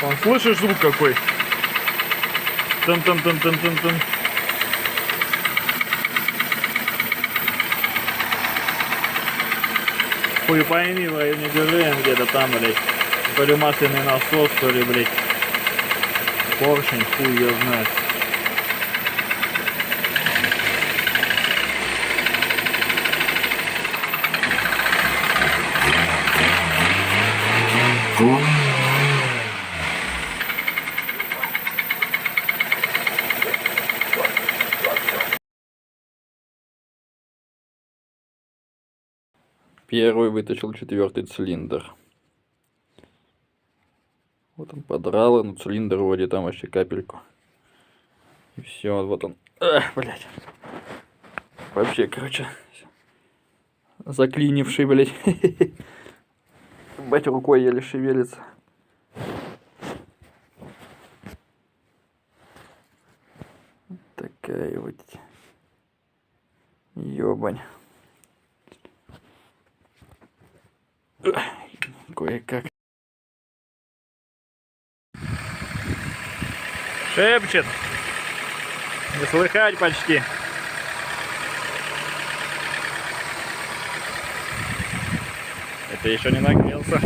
Вон, слышишь звук какой? Тын-тын-тын-тын-тын-тын. Хуй пойми, в районе ГРМ где-то там, блядь. То ли масляный насос, то ли, блядь, поршень, хуй ее знает. Первый вытащил 4-й цилиндр. Вот он подрал, но цилиндр вроде там вообще капельку. И все, вот он. Блять. Вообще, короче, заклинивший, блять. Бать, рукой еле шевелится. Такая вот ёбань. Кое-как. Шепчет. Не слыхать почти. Это еще не нагрелся.